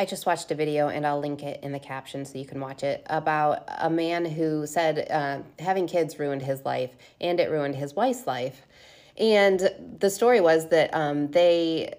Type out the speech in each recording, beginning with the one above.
I just watched a video, and I'll link it in the caption so you can watch it, about a man who said having kids ruined his life and it ruined his wife's life. And the story was that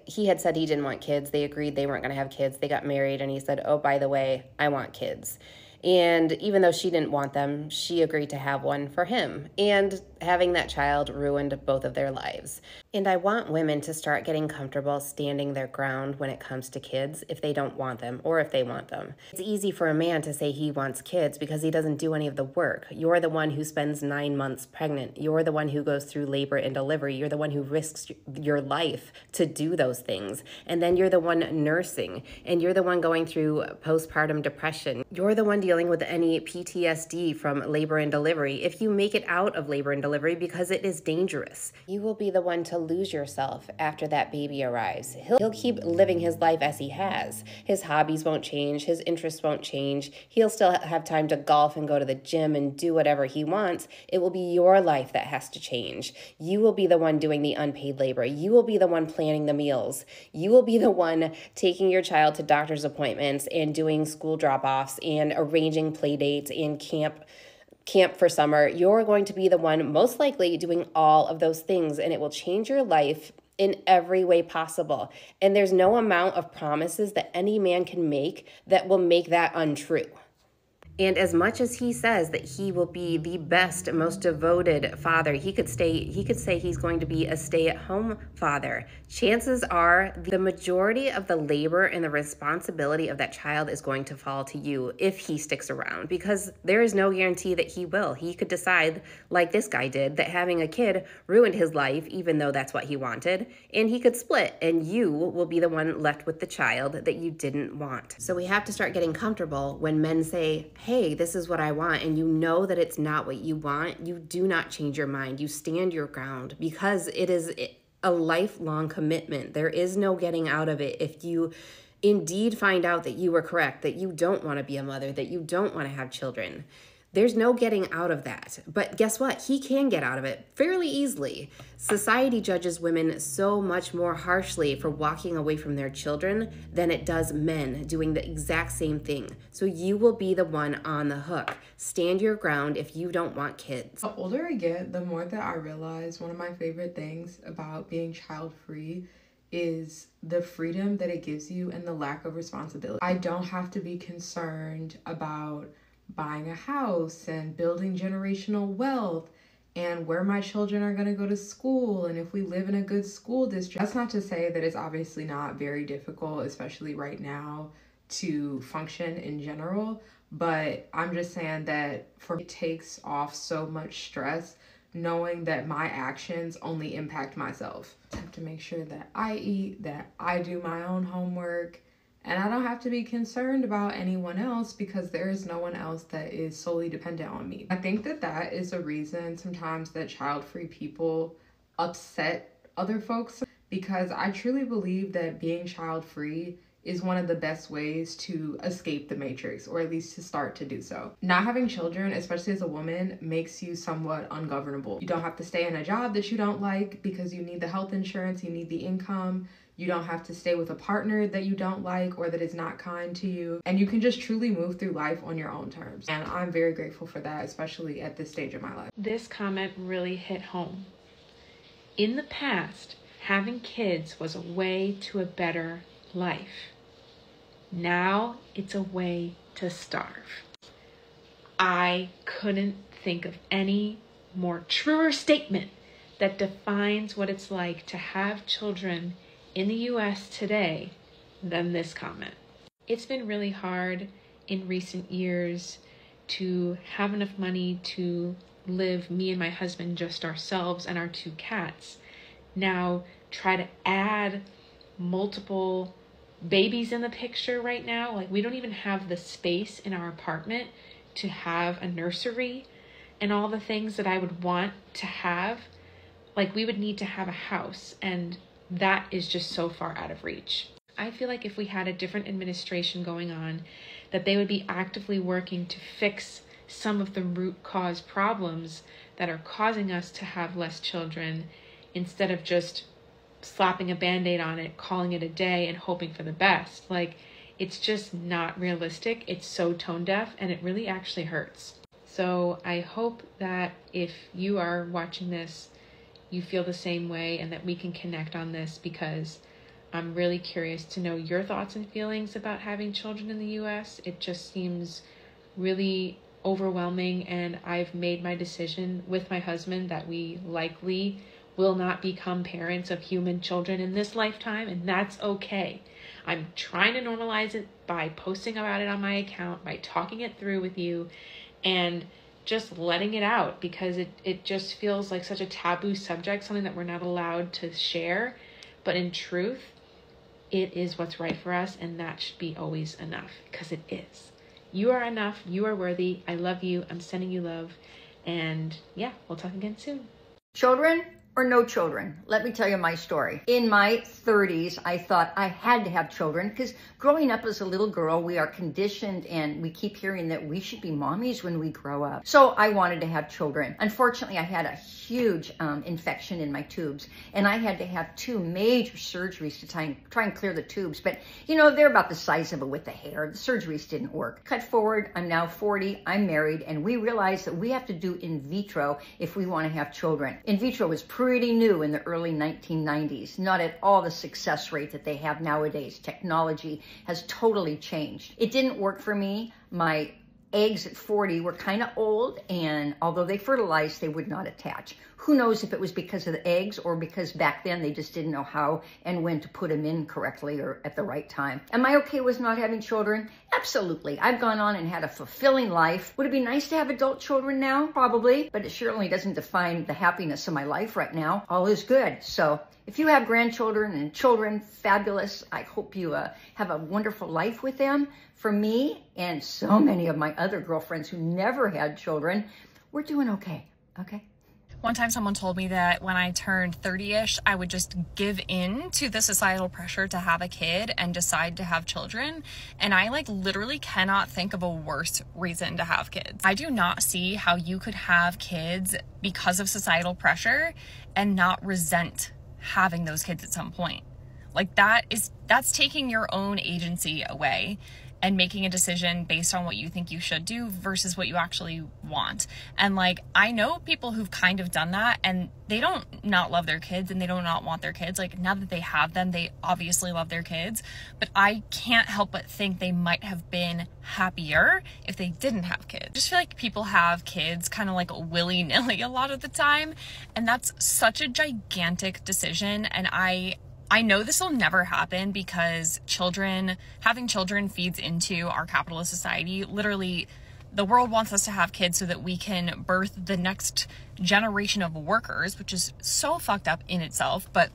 he had said he didn't want kids. They agreed they weren't going to have kids. They got married, and he said, "Oh, by the way, I want kids." And even though she didn't want them, she agreed to have one for him. And having that child ruined both of their lives. And I want women to start getting comfortable standing their ground when it comes to kids if they don't want them or if they want them. It's easy for a man to say he wants kids because he doesn't do any of the work. You're the one who spends 9 months pregnant. You're the one who goes through labor and delivery. You're the one who risks your life to do those things. And then you're the one nursing, and you're the one going through postpartum depression. You're the one dealing with any PTSD from labor and delivery if you make it out of labor and delivery, because it is dangerous. You will be the one to lose yourself after that baby arrives. He'll keep living his life as he has. His hobbies won't change. His interests won't change. He'll still have time to golf and go to the gym and do whatever he wants. It will be your life that has to change. You will be the one doing the unpaid labor. You will be the one planning the meals. You will be the one taking your child to doctor's appointments and doing school drop-offs and arranging play dates and camp for summer. You're going to be the one most likely doing all of those things, and it will change your life in every way possible. And there's no amount of promises that any man can make that will make that untrue. And as much as he says that he will be the best, most devoted father, he could say he's going to be a stay-at-home father. Chances are the majority of the labor and the responsibility of that child is going to fall to you if he sticks around, because there is no guarantee that he will. He could decide, like this guy did, that having a kid ruined his life, even though that's what he wanted, and he could split, and you will be the one left with the child that you didn't want. So we have to start getting comfortable when men say, "Hey, this is what I want," and you know that it's not what you want. You do not change your mind. You stand your ground, because it is a lifelong commitment. There is no getting out of it if you indeed find out that you were correct, that you don't want to be a mother, that you don't want to have children. There's no getting out of that. But guess what? He can get out of it fairly easily. Society judges women so much more harshly for walking away from their children than it does men doing the exact same thing. So you will be the one on the hook. Stand your ground if you don't want kids. The older I get, the more that I realize one of my favorite things about being child-free is the freedom that it gives you and the lack of responsibility. I don't have to be concerned about buying a house and building generational wealth and where my children are going to go to school and if we live in a good school district. That's not to say that it's obviously not very difficult, especially right now, to function in general, but I'm just saying that for me, it takes off so much stress knowing that my actions only impact myself. I have to make sure that I eat, that I do my own homework, and I don't have to be concerned about anyone else because there is no one else that is solely dependent on me. I think that that is a reason sometimes that child-free people upset other folks, because I truly believe that being child-free is one of the best ways to escape the matrix, or at least to start to do so. Not having children, especially as a woman, makes you somewhat ungovernable. You don't have to stay in a job that you don't like because you need the health insurance, you need the income. You don't have to stay with a partner that you don't like or that is not kind to you. And you can just truly move through life on your own terms. And I'm very grateful for that, especially at this stage of my life. This comment really hit home. In the past, having kids was a way to a better life. Now it's a way to starve. I couldn't think of any more truer statement that defines what it's like to have children in the US today than this comment. It's been really hard in recent years to have enough money to live, me and my husband, just ourselves and our 2 cats. Now try to add multiple babies in the picture right now. Like, we don't even have the space in our apartment to have a nursery and all the things that I would want to have. Like, we would need to have a house, and that is just so far out of reach. I feel like if we had a different administration going on, that they would be actively working to fix some of the root cause problems that are causing us to have less children, instead of just slapping a Band-Aid on it, calling it a day, and hoping for the best. Like, It's just not realistic. It's so tone deaf, and it really actually hurts. So I hope that if you are watching this, you feel the same way and that we can connect on this, because I'm really curious to know your thoughts and feelings about having children in the US. It just seems really overwhelming, and I've made my decision with my husband that we likely will not become parents of human children in this lifetime, and that's okay. I'm trying to normalize it by posting about it on my account, by talking it through with you, and just letting it out, because it just feels like such a taboo subject, something that we're not allowed to share. But in truth, it is what's right for us, and that should be always enough, because it is. You are enough. You are worthy. I love you. I'm sending you love. And yeah, we'll talk again soon. Children or no children? Let me tell you my story. In my 30s, I thought I had to have children because growing up as a little girl, we are conditioned and we keep hearing that we should be mommies when we grow up. So I wanted to have children. Unfortunately, I had a huge infection in my tubes, and I had to have 2 major surgeries to try and clear the tubes. But you know, they're about the size of a width of hair. The surgeries didn't work. Cut forward, I'm now 40, I'm married, and we realized that we have to do in vitro if we want to have children. In vitro was pretty new in the early 1990s, not at all the success rate that they have nowadays. Technology has totally changed. It didn't work for me. My eggs at 40 were kind of old, and although they fertilized, they would not attach. Who knows if it was because of the eggs or because back then they just didn't know how and when to put them in correctly or at the right time. Am I okay with not having children? Absolutely. I've gone on and had a fulfilling life. Would it be nice to have adult children now? Probably, but it certainly doesn't define the happiness of my life right now. All is good. So if you have grandchildren and children, fabulous. I hope you have a wonderful life with them. For me and so many of my other girlfriends who never had children, we're doing okay, okay? One time someone told me that when I turned 30-ish, I would just give in to the societal pressure to have a kid and decide to have children. And I literally cannot think of a worse reason to have kids. I do not see how you could have kids because of societal pressure and not resent having those kids at some point. That's taking your own agency away and making a decision based on what you think you should do versus what you actually want. And I know people who've kind of done that, and they don't not love their kids and they don't not want their kids. Now that they have them, they obviously love their kids, but I can't help but think they might have been happier if they didn't have kids. I just feel like people have kids kind of willy-nilly a lot of the time, and that's such a gigantic decision. And I know this will never happen because having children feeds into our capitalist society. Literally, the world wants us to have kids so that we can birth the next generation of workers, which is so fucked up in itself. But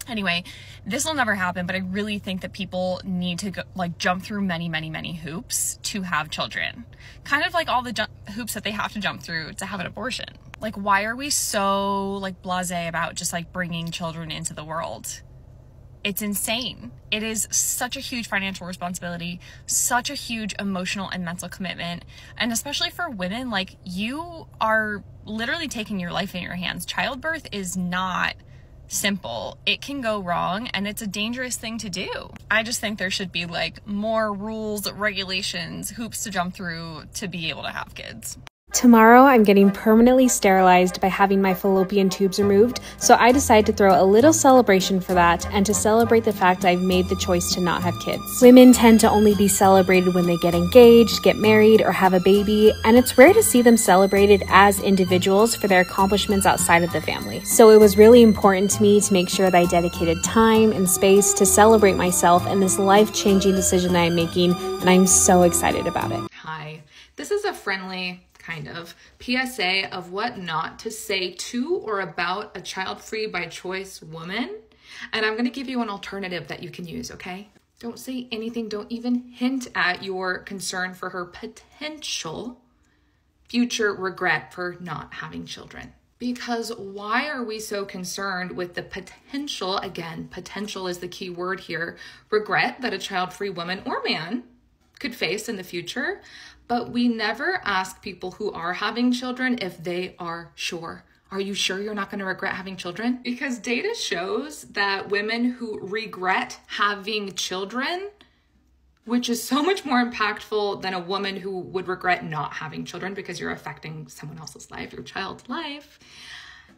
anyway, this will never happen, but I really think that people need to jump through many, many, many hoops to have children. Kind of like all the hoops that they have to jump through to have an abortion. Why are we so blasé about just bringing children into the world? It's insane. It is such a huge financial responsibility, such a huge emotional and mental commitment. And especially for women, you are literally taking your life in your hands. Childbirth is not simple. It can go wrong, and it's a dangerous thing to do. I just think there should be more rules, regulations, hoops to jump through to be able to have kids. Tomorrow, I'm getting permanently sterilized by having my fallopian tubes removed, so I decided to throw a little celebration for that and to celebrate the fact I've made the choice to not have kids. Women tend to only be celebrated when they get engaged, get married, or have a baby, and it's rare to see them celebrated as individuals for their accomplishments outside of the family. So it was really important to me to make sure that I dedicated time and space to celebrate myself and this life-changing decision that I'm making, and I'm so excited about it. Hi, this is a friendly kind of PSA of what not to say to or about a child-free by choice woman. And I'm going to give you an alternative that you can use, okay? Don't say anything. Don't even hint at your concern for her potential future regret for not having children. Because why are we so concerned with the potential, again, potential is the key word here, regret that a child-free woman or man could face in the future, but we never ask people who are having children if they are sure. Are you sure you're not going to regret having children? Because data shows that women who regret having children which is so much more impactful than a woman who would regret not having children because you're affecting someone else's life, your child's life.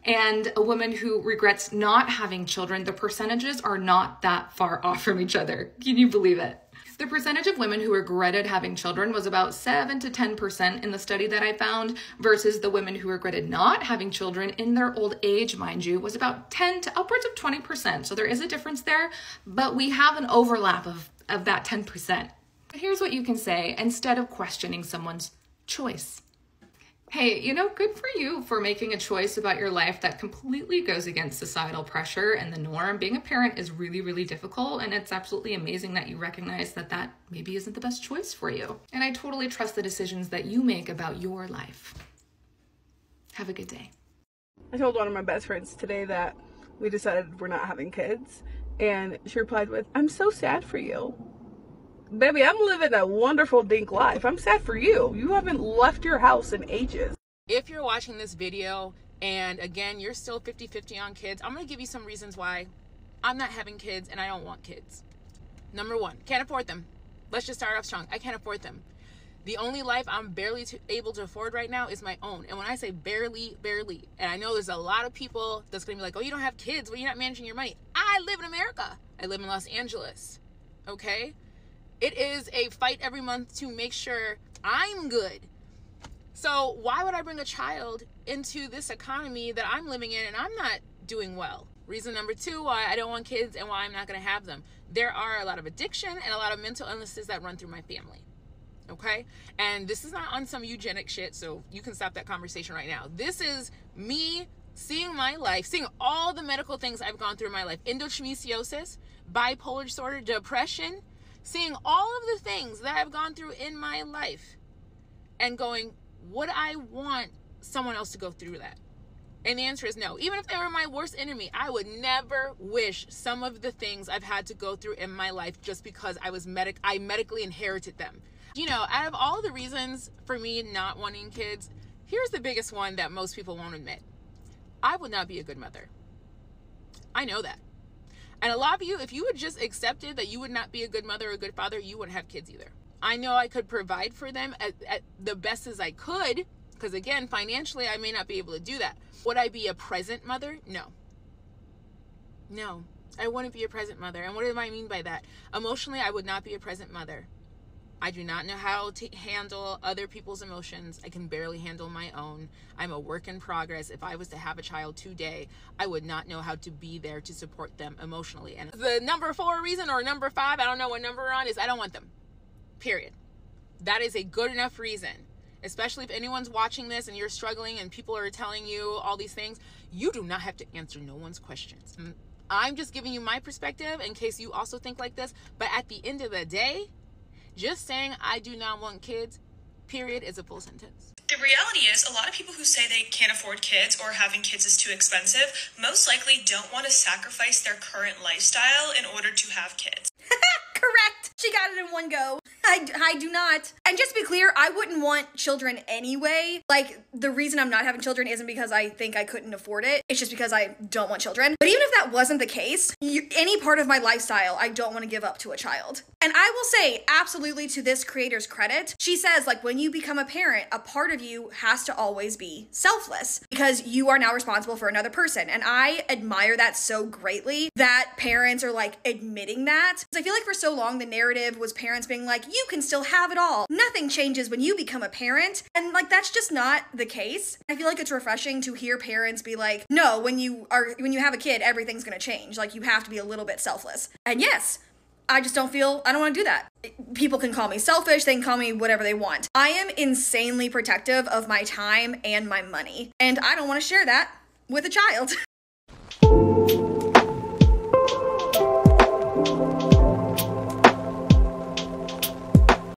And a woman who regrets not having children, the percentages are not that far off from each other. Can you believe it? The percentage of women who regretted having children was about 7 to 10% in the study that I found, versus the women who regretted not having children in their old age, mind you, was about 10 to upwards of 20%. So there is a difference there, but we have an overlap of that 10%. Here's what you can say instead of questioning someone's choice. Hey, you know, good for you for making a choice about your life that completely goes against societal pressure and the norm. Being a parent is really, really difficult, and it's absolutely amazing that you recognize that that maybe isn't the best choice for you. And I totally trust the decisions that you make about your life. Have a good day. I told one of my best friends today that we decided we're not having kids, and she replied with, "I'm so sad for you." Baby, I'm living a wonderful dink life. I'm sad for you. You haven't left your house in ages. If you're watching this video and again, you're still 50-50 on kids, I'm going to give you some reasons why I'm not having kids and I don't want kids. Number one, can't afford them. Let's just start off strong. I can't afford them. The only life I'm barely able to afford right now is my own. And when I say barely, and I know there's a lot of people that's going to be like, oh, you don't have kids, well, you're not managing your money. I live in America. I live in Los Angeles. Okay? It is a fight every month to make sure I'm good. So why would I bring a child into this economy that I'm living in and I'm not doing well? Reason number two why I don't want kids and why I'm not going to have them. There are a lot of addiction and a lot of mental illnesses that run through my family. Okay? And this is not on some eugenic shit, so you can stop that conversation right now. This is me seeing my life, seeing all the medical things I've gone through in my life. Endometriosis, bipolar disorder, depression, seeing all of the things that I've gone through in my life and going, would I want someone else to go through that? And the answer is no. Even if they were my worst enemy, I would never wish some of the things I've had to go through in my life just because I medically inherited them. You know, out of all the reasons for me not wanting kids, here's the biggest one that most people won't admit. I would not be a good mother. I know that. And a lot of you, if you had just accepted that you would not be a good mother or a good father, you wouldn't have kids either. I know I could provide for them at the best as I could, because again, financially, I may not be able to do that. Would I be a present mother? No. No, I wouldn't be a present mother. And what do I mean by that? Emotionally, I would not be a present mother. I do not know how to handle other people's emotions. I can barely handle my own. I'm a work in progress. If I was to have a child today, I would not know how to be there to support them emotionally. And the number 4 reason, or number 5, I don't know what number we're on, is I don't want them. Period. That is a good enough reason. Especially if anyone's watching this and you're struggling and people are telling you all these things, you do not have to answer no one's questions. I'm just giving you my perspective in case you also think like this. But at the end of the day, just saying I do not want kids, period, is a full sentence. The reality is, a lot of people who say they can't afford kids or having kids is too expensive most likely don't want to sacrifice their current lifestyle in order to have kids. Correct. She got it in one go. I do not. And just to be clear, I wouldn't want children anyway. Like, the reason I'm not having children isn't because I think I couldn't afford it. It's just because I don't want children. But even if that wasn't the case, any part of my lifestyle, I don't want to give up to a child. And I will say, absolutely, to this creator's credit, she says, like, when you become a parent, a part of you has to always be selfless because you are now responsible for another person. And I admire that so greatly that parents are, like, admitting that. Because I feel like for so long, the narrative was parents being like, you can still have it all. Nothing changes when you become a parent. And, like, that's just not the case. I feel like it's refreshing to hear parents be like, no, when you have a kid, everything's gonna change. Like, you have to be a little bit selfless. And yes, I just don't want to do that. People can call me selfish, they can call me whatever they want. I am insanely protective of my time and my money, and I don't want to share that with a child.